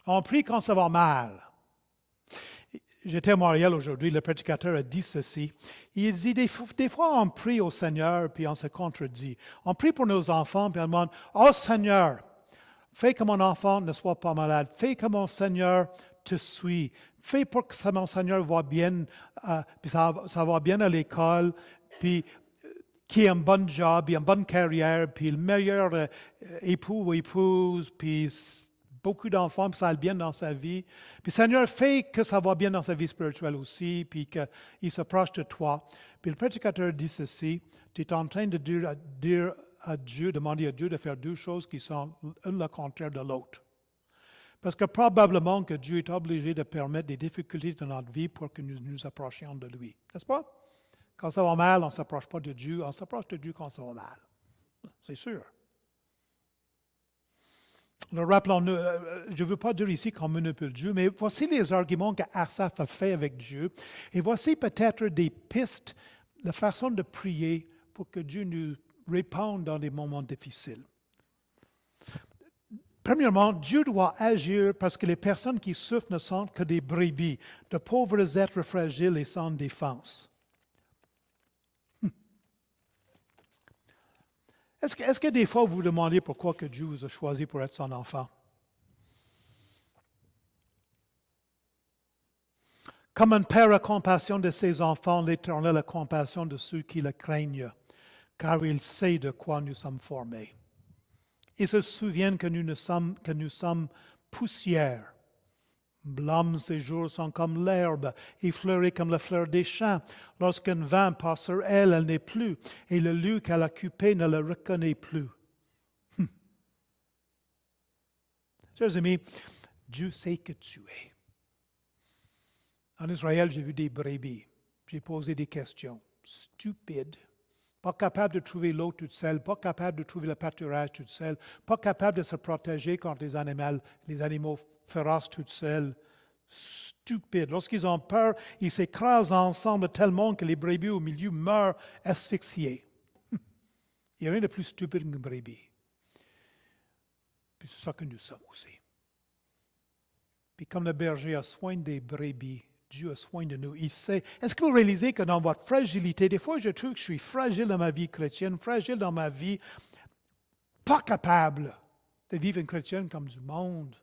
On prie quand ça va mal. J'étais à Montréal aujourd'hui, le prédicateur a dit ceci. Il dit, des fois on prie au Seigneur, puis on se contredit. On prie pour nos enfants, puis on demande, « Oh Seigneur, fais que mon enfant ne soit pas malade. Fais que mon Seigneur te suit. Fais pour que mon Seigneur va bien, puis ça va bien à l'école, puis qu'il ait un bon job, une bonne carrière, puis le meilleur époux ou épouse, puis beaucoup d'enfants, puis ça aille bien dans sa vie. Puis Seigneur, fais que ça va bien dans sa vie spirituelle aussi, puis qu'il se proche de toi. » Puis le prédicateur dit ceci, tu es en train de dire à Dieu, demander à Dieu de faire 2 choses qui sont l'une le contraire de l'autre. Parce que probablement que Dieu est obligé de permettre des difficultés dans notre vie pour que nous nous approchions de lui. N'est-ce pas? Quand ça va mal, on ne s'approche pas de Dieu, on s'approche de Dieu quand ça va mal. C'est sûr. Alors, rappelons-nous, je ne veux pas dire ici qu'on manipule Dieu, mais voici les arguments qu'Asaph a fait avec Dieu. Et voici peut-être des pistes, la façon de prier pour que Dieu nous répondre dans des moments difficiles. Premièrement, Dieu doit agir parce que les personnes qui souffrent ne sont que des brebis, de pauvres êtres fragiles et sans défense. Est-ce que des fois vous vous demandez pourquoi que Dieu vous a choisi pour être son enfant? Comme un père a compassion de ses enfants, l'Éternel a compassion de ceux qui le craignent, car il sait de quoi nous sommes formés. Ils se souviennent que nous sommes poussière. Blâme, ses jours sont comme l'herbe, et fleurit comme la fleur des champs. Lorsqu'un vent passe sur elle, elle n'est plus, et le lieu qu'elle a occupé ne la reconnaît plus. Chers amis, Dieu sait que tu es. En Israël, j'ai vu des brebis. J'ai posé des questions stupides. Pas capable de trouver l'eau toute seule, pas capable de trouver le pâturage toute seule, pas capable de se protéger contre les animaux féroces toute seule. Stupide. Lorsqu'ils ont peur, ils s'écrasent ensemble tellement que les brebis au milieu meurent asphyxiés. Il n'y a rien de plus stupide qu'une brebis. Puis c'est ça que nous sommes aussi. Puis comme le berger a soin des brebis, Dieu a soin de nous. Il sait. Est-ce que vous réalisez que dans votre fragilité, des fois je trouve que je suis fragile dans ma vie chrétienne, fragile dans ma vie, pas capable de vivre une chrétienne comme du monde.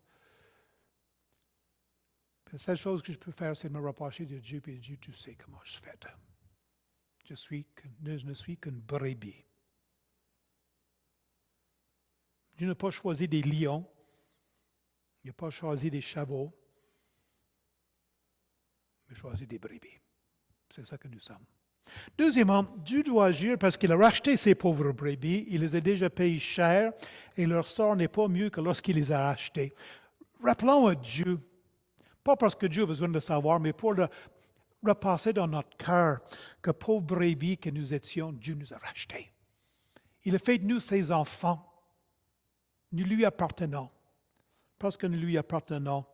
La seule chose que je peux faire, c'est de me rapprocher de Dieu, et Dieu, tu sais comment je fais. Je ne suis qu'une brebis. Dieu n'a pas choisi des lions, il n'a pas choisi des chevaux, mais choisi des brebis. C'est ça que nous sommes. Deuxièmement, Dieu doit agir parce qu'il a racheté ces pauvres brebis, il les a déjà payés cher, et leur sort n'est pas mieux que lorsqu'il les a rachetés. Rappelons à Dieu, pas parce que Dieu a besoin de savoir, mais pour le repasser dans notre cœur que pauvres brebis que nous étions, Dieu nous a rachetés. Il a fait de nous ses enfants. Nous lui appartenons. Parce que nous lui appartenons,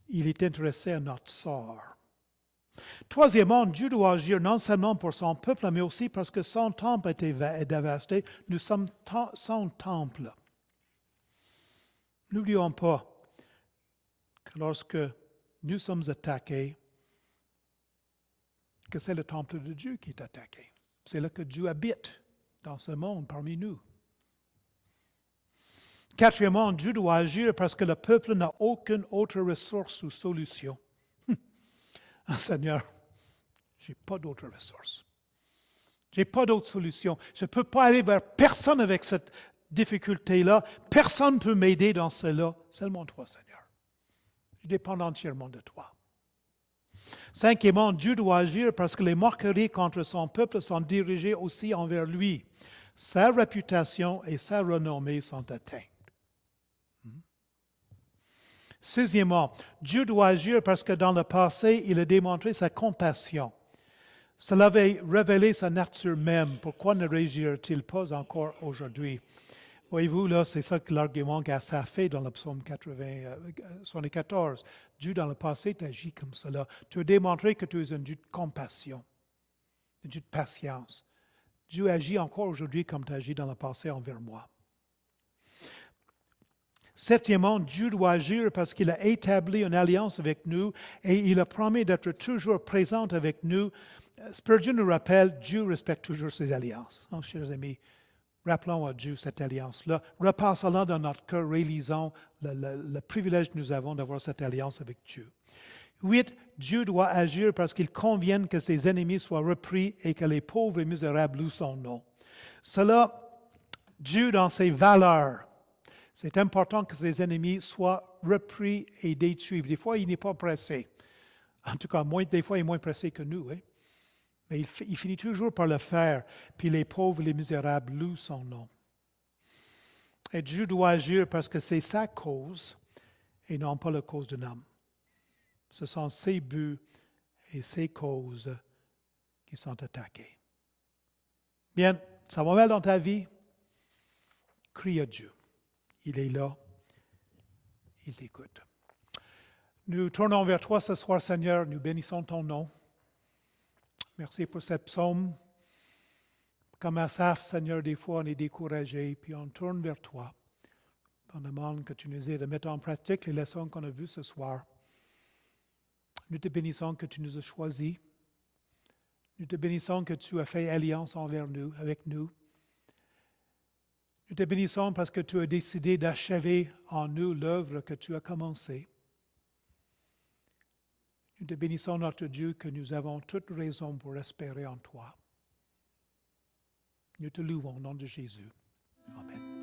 il est intéressé à notre sort. Troisièmement, Dieu doit agir non seulement pour son peuple, mais aussi parce que son temple a été dévasté. Nous sommes son temple. N'oublions pas que lorsque nous sommes attaqués, que c'est le temple de Dieu qui est attaqué. C'est là que Dieu habite dans ce monde parmi nous. Quatrièmement, Dieu doit agir parce que le peuple n'a aucune autre ressource ou solution. Seigneur, je n'ai pas d'autre ressource. Je n'ai pas d'autre solution. Je ne peux pas aller vers personne avec cette difficulté-là. Personne ne peut m'aider dans cela. Seulement toi, Seigneur. Je dépends entièrement de toi. Cinquièmement, Dieu doit agir parce que les moqueries contre son peuple sont dirigées aussi envers lui. Sa réputation et sa renommée sont atteintes. Sixièmement, Dieu doit agir parce que dans le passé, il a démontré sa compassion. Cela avait révélé sa nature même. Pourquoi ne réagirait-il pas encore aujourd'hui? Voyez-vous, là, c'est ça que l'argument qu'Asaph fait dans le psaume 74. Dieu, dans le passé, t'agit comme cela. Tu as démontré que tu es un Dieu de compassion, un Dieu de patience. Dieu agit encore aujourd'hui comme tu agis dans le passé envers moi. Septièmement, Dieu doit agir parce qu'il a établi une alliance avec nous et il a promis d'être toujours présent avec nous. Spurgeon nous rappelle, Dieu respecte toujours ses alliances. Oh, chers amis, rappelons à Dieu cette alliance-là. Repassons-la dans notre cœur, réalisons le privilège que nous avons d'avoir cette alliance avec Dieu. 8. Dieu doit agir parce qu'il convient que ses ennemis soient repris et que les pauvres et misérables louent son nom. Cela, Dieu dans ses valeurs, c'est important que ses ennemis soient repris et détruits. Des fois, il n'est pas pressé. En tout cas, des fois, il est moins pressé que nous. Hein? Mais il finit toujours par le faire. Puis les pauvres et les misérables louent son nom. Et Dieu doit agir parce que c'est sa cause et non pas la cause d'un homme. Ce sont ses buts et ses causes qui sont attaqués. Bien, ça va mal dans ta vie? Crie à Dieu. Il est là. Il t'écoute. Nous tournons vers toi ce soir, Seigneur. Nous bénissons ton nom. Merci pour cette psaume Comme Asaph, Seigneur, des fois on est découragé, puis on tourne vers toi. On demande que tu nous aides à mettre en pratique les leçons qu'on a vues ce soir. Nous te bénissons que tu nous as choisis. Nous te bénissons que tu as fait alliance envers nous, avec nous. Nous te bénissons parce que tu as décidé d'achever en nous l'œuvre que tu as commencée. Nous te bénissons, notre Dieu, que nous avons toute raison pour espérer en toi. Nous te louons au nom de Jésus. Amen.